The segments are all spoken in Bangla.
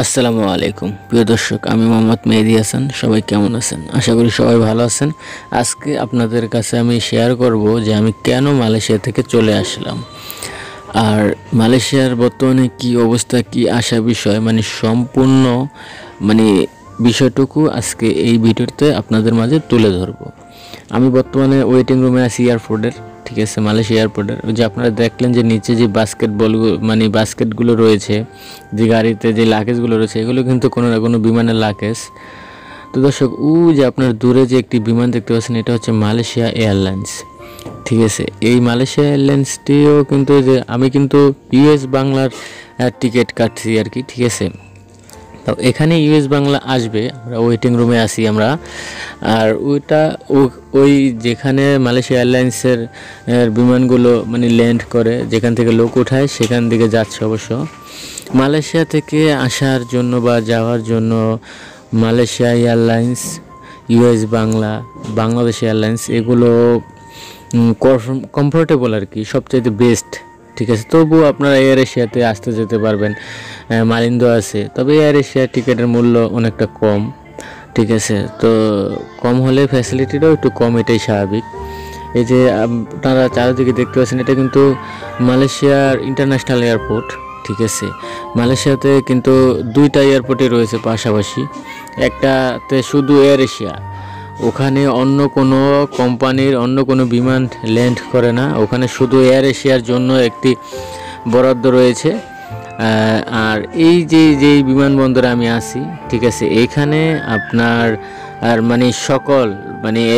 আসসালামু আলাইকুম প্রিয় দর্শক, আমি মোহাম্মদ মেহেদি হাসান। সবাই কেমন আছেন? আশা করি সবাই ভালো আছেন। আজকে আপনাদের কাছে আমি শেয়ার করব যে আমি কেন মালয়েশিয়া থেকে চলে আসলাম, আর মালয়েশিয়ার বর্তমানে কি অবস্থা, কি আসা বিষয়, সম্পূর্ণ বিষয়টুকু আজকে এই ভিডিওতে আপনাদের মাঝে তুলে ধরব। আমি বর্তমানে ওয়েটিং রুমে আছি এয়ারপোর্টের, ঠিক আছে, মালয়েশিয়া এয়ারপোর্টের। যে আপনারা দেখলেন যে নিচে যে বাস্কেটগুলো রয়েছে, যে গাড়িতে যে লাগেজগুলো রয়েছে, এগুলো কিন্তু কোনো না কোনো বিমানের লাগেজ। তো দর্শক, যে আপনার দূরে যে একটি বিমান দেখতে পাচ্ছেন, এটা হচ্ছে মালয়েশিয়া এয়ারলাইন্স, ঠিক আছে। এই মালয়েশিয়া এয়ারলাইন্সটিও কিন্তু যে আমি কিন্তু ইউএস বাংলার টিকিট কাটছি আর কি, ঠিক আছে। তো এখানে ইউএস বাংলা আসবে, আমরা ওয়েটিং রুমে আছি আমরা। আর ওই যেখানে মালয়েশিয়া এয়ারলাইন্সের বিমানগুলো ল্যান্ড করে, যেখান থেকে লোক উঠায়, সেখান থেকে যাচ্ছে। অবশ্য মালয়েশিয়া থেকে আসার জন্য বা যাওয়ার জন্য Malaysia airlines, US Bangla, Bangladesh airlines, এগুলো কমফোর্টেবল আর কি, সবচাইতে বেস্ট, ঠিক আছে। তবুও আপনারা এয়ার এশিয়াতে আসতে যেতে পারবেন, মালিন্দো আছে। তবে এয়ার এশিয়ার টিকিটের মূল্য অনেকটা কম, ঠিক আছে। তো কম হলে ফ্যাসিলিটিটাও একটু কম, এটাই স্বাভাবিক। এই যে আপনারা চারিদিকে দেখতে পাচ্ছেন, এটা কিন্তু মালয়েশিয়ার ইন্টারন্যাশনাল এয়ারপোর্ট, ঠিক আছে। মালয়েশিয়াতে কিন্তু দুইটা এয়ারপোর্টই রয়েছে পাশাপাশি। একটাতে শুধু এয়ার এশিয়া, ওখানে অন্য কোনো কোম্পানির অন্য কোনো বিমান ল্যান্ড করে না, ওখানে শুধু এয়ার এশিয়ার জন্য একটি বরাদ্দ রয়েছে। আর এই যে বিমানবন্দরে আমি আছি, ঠিক আছে, এইখানে আপনার আর সকল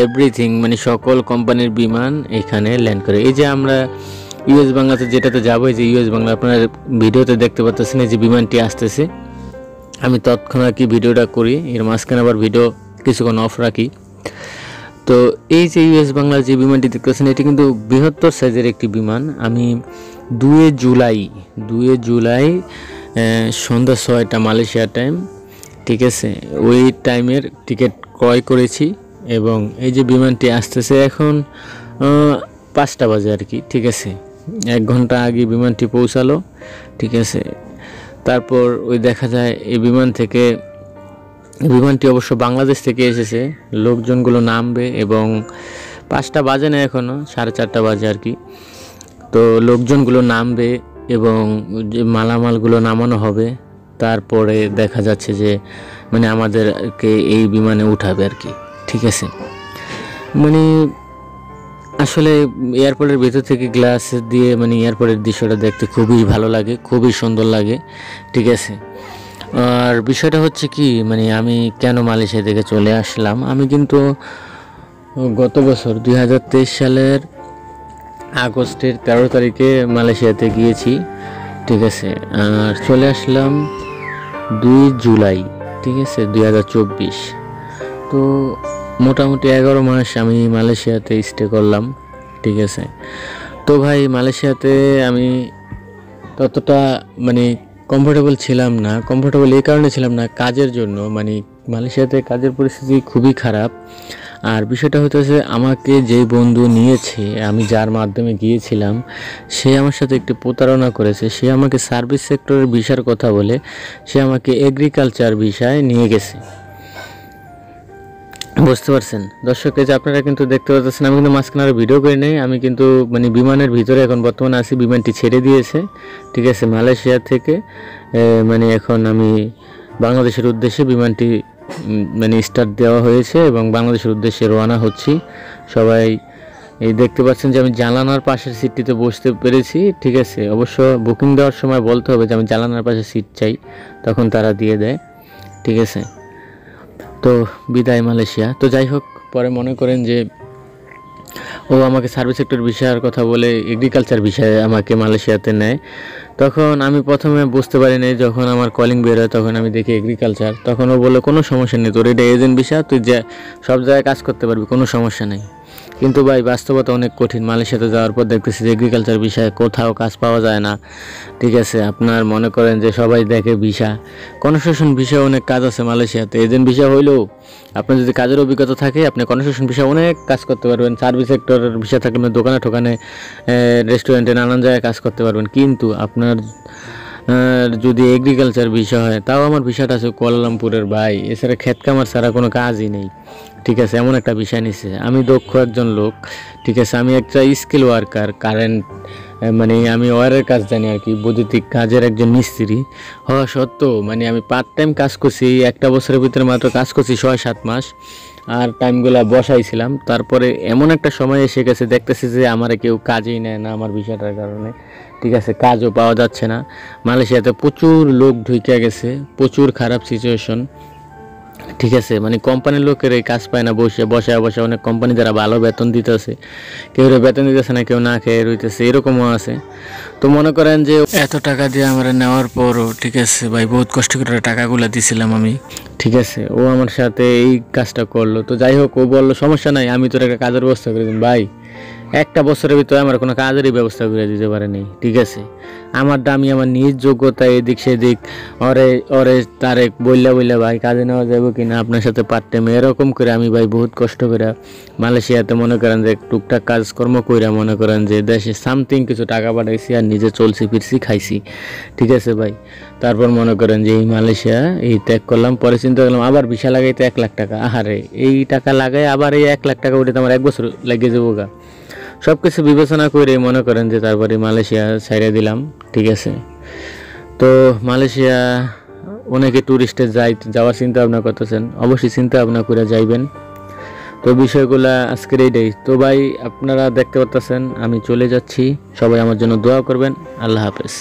এভরিথিং সকল কোম্পানির বিমান এখানে ল্যান্ড করে। এই যে আমরা ইউএস বাংলাতে যেটাতে যাবো, এই যে ইউএস বাংলা আপনার ভিডিওতে দেখতে পাচ্ছেন, এই যে বিমানটি আসতেছে। আমি তৎক্ষণাৎ কি ভিডিওটা করি, এর মাঝখানে আবার ভিডিও কিছুক্ষণ অফ রাখি। তো এই যে ইউএস বাংলার যে বিমানটি দেখতে পাচ্ছেন, এটি কিন্তু বৃহত্তর সাইজের একটি বিমান। আমি 2 জুলাই সন্ধ্যা 6টা মালয়েশিয়া টাইম, ঠিক আছে, ওই টাইমের টিকিট ক্রয় করেছি। এবং এই যে বিমানটি আসতেছে এখন 5টা বাজে আর কি, ঠিক আছে। 1 ঘন্টা আগে বিমানটি পৌঁছালো, ঠিক আছে। তারপর ওই দেখা যায় এই বিমানটি অবশ্য বাংলাদেশ থেকে এসেছে। লোকজনগুলো নামবে এবং 5টা বাজে না, এখনও 4:30 বাজে আর কি। তো লোকজনগুলো নামবে এবং যে মালামালগুলো নামানো হবে, তারপরে দেখা যাচ্ছে যে আমাদেরকে এই বিমানে উঠাবে আর কি, ঠিক আছে। আসলে এয়ারপোর্টের ভিতর থেকে গ্লাস দিয়ে এয়ারপোর্টের দৃশ্যটা দেখতে খুবই ভালো লাগে, খুবই সুন্দর লাগে, ঠিক আছে। আর বিষয়টা হচ্ছে কি, আমি কেন মালয়েশিয়া থেকে চলে আসলাম। আমি কিন্তু গত বছর 2023 সালের আগস্টের 13 তারিখে মালয়েশিয়াতে গিয়েছি, ঠিক আছে। আর চলে আসলাম 2 জুলাই, ঠিক আছে, 2024। তো মোটামুটি 11 মাস আমি মালয়েশিয়াতে স্টে করলাম, ঠিক আছে। তো ভাই, মালয়েশিয়াতে আমি ততটা কমফোর্টেবল ছিলাম না। কমফোর্টেবল এই কারণে ছিলাম না, কাজের জন্য। মালয়েশিয়াতে কাজের পরিস্থিতি খুবই খারাপ। আর বিষয়টা হতেছে, আমাকে যে বন্ধু নিয়েছে, আমি যার মাধ্যমে গিয়েছিলাম, সে আমার সাথে একটি প্রতারণা করেছে। সে আমাকে সার্ভিস সেক্টরের ভিসার কথা বলে সে আমাকে এগ্রিকালচার ভিসায় নিয়ে গেছে, বুঝতে পারছেন দর্শক? যে আপনারা কিন্তু দেখতে পাচ্ছেন, আমি কিন্তু মাঝখানে আর ভিডিও করি নাই। আমি কিন্তু বিমানের ভিতরে এখন বর্তমানে আছি। বিমানটি ছেড়ে দিয়েছে, ঠিক আছে, মালয়েশিয়া থেকে। এখন আমি বাংলাদেশের উদ্দেশ্যে বিমানটি স্টার্ট দেওয়া হয়েছে এবং বাংলাদেশের উদ্দেশ্যে রওনা হচ্ছি। সবাই এই দেখতে পাচ্ছেন যে আমি জানালার পাশের সিটটিতে বসতে পেরেছি, ঠিক আছে। অবশ্য বুকিং দেওয়ার সময় বলতে হবে যে আমি জানালার পাশে সিট চাই, তখন তারা দিয়ে দেয়, ঠিক আছে। তো বিদায় মালয়েশিয়া। তো যাই হোক, পরে মনে করেন যে ও আমাকে সার্ভিস সেক্টর বিষয়ের কথা বলে এগ্রিকালচার বিষয়ে আমাকে মালয়েশিয়াতে নেয়। তখন আমি প্রথমে বুঝতে পারিনি। যখন আমার কলিং বের হয়, তখন আমি দেখি এগ্রিকালচার। তখন ও বললো, কোনো সমস্যা নেই, তোর এটা এজেন্ট ভিসা, তুই যে সব জায়গায় কাজ করতে পারবি, কোনো সমস্যা নেই। কিন্তু ভাই, বাস্তবতা অনেক কঠিন। মালয়েশিয়াতে যাওয়ার পর দেখতেছি যে এগ্রিকালচার বিষয়ে কোথাও কাজ পাওয়া যায় না, ঠিক আছে। আপনার মনে করেন যে সবাই দেখে ভিসা, কনস্ট্রাকশন ভিসায় অনেক কাজ আছে মালয়েশিয়াতে। এজেন্ট ভিসা হইলেও আপনার যদি কাজের অভিজ্ঞতা থাকে, আপনি কনস্ট্রাকশন ভিসা অনেক কাজ করতে পারবেন। সার্ভিস সেক্টরের ভিসা থাকলে দোকানে ঠোকানে, রেস্টুরেন্টে, নানান জায়গায় কাজ করতে পারবেন। কিন্তু আপনার যদি এগ্রিকালচার বিষয় হয়, তাও আমার বিষয়টা আছে কুয়ালালামপুরের ভাই। এছাড়া ক্ষেত কামার ছাড়া কোনো কাজই নেই, ঠিক আছে। এমন একটা বিষয় নিছে, আমি দক্ষ একজন লোক, ঠিক আছে। আমি একটা স্কিল ওয়ার্কার, কারেন্ট মানে আমি ওয়ারের কাজ জানি আর কি, বৈদ্যুতিক কাজের একজন মিস্ত্রি হওয়া সত্ত্বেও মানে আমি পার্ট টাইম কাজ করছি। একটা বছরের ভিতরে মাত্র কাজ করছি 6-7 মাস, আর টাইমগুলো বসাইছিলাম। তারপরে এমন একটা সময় এসে গেছে, দেখতেছি যে আমার কেউ কাজই নেয় না আমার বিষয়টার কারণে, ঠিক আছে। কাজও পাওয়া যাচ্ছে না। মালয়েশিয়াতে প্রচুর লোক ঢুকে গেছে, প্রচুর খারাপ সিচুয়েশন, ঠিক আছে। মানে কোম্পানির লোকের এই কাজ পায় না, বসে অনেক কোম্পানি যারা ভালো বেতন দিতেছে, কেউ বেতন দিতেছে না, কেউ না খেয়ে রইতেছে, এরকমও আছে। তো মনে করেন যে এত টাকা দিয়ে আমরা নেওয়ার পরও, ঠিক আছে ভাই, বহুত কষ্ট করে টাকাগুলো দিছিলাম আমি, ঠিক আছে। ও আমার সাথে এই কাজটা করলো। তো যাই হোক, ও বললো সমস্যা নাই, আমি তোর একটা কাজের ব্যবস্থা করে দিন। ভাই, একটা বছরের ভিতরে আমার কোনো কাজেরই ব্যবস্থা করে দিতে পারেনি, ঠিক আছে। আমার দামি আমার নিজ যোগ্যতা এদিক সেদিক ওরে ওরে তারে বললা ভাই কাজে নেওয়া যাবে কি না আপনার সাথে পার্ট টাইম, এরকম করে আমি ভাই বহুত কষ্ট করে মালয়েশিয়াতে মনে করেন যে টুকটাক কাজকর্ম কইরা মনে করেন যে দেশে সামথিং কিছু টাকা পাঠাইছি, আর নিজে চলছি ফিরছি খাইছি, ঠিক আছে ভাই। তারপর মনে করেন যে এই মালয়েশিয়া এই ত্যাগ করলাম। পরে চিন্তা করলাম আবার ভিসা লাগাইতে 1 লাখ টাকা, আহারে এই টাকা লাগাই আবার এই 1 লাখ টাকা উঠে আমার 1 বছর লাগিয়ে যাবো গা। সব কিছু বিবেচনা করে মনে করেন যে তারপরে মালয়েশিয়া ছেড়ে দিলাম, ঠিক আছে। তো মালয়েশিয়া অনেকে ট্যুরিস্টে যাওয়ার চিন্তা ভাবনা করতেছেন, অবশ্যই চিন্তা ভাবনা করে যাইবেন। তো বিষয়গুলা আজকের এইটাই। তো ভাই, আপনারা দেখতে পাচ্ছেন আমি চলে যাচ্ছি, সবাই আমার জন্য দোয়া করবেন। আল্লাহ হাফেজ।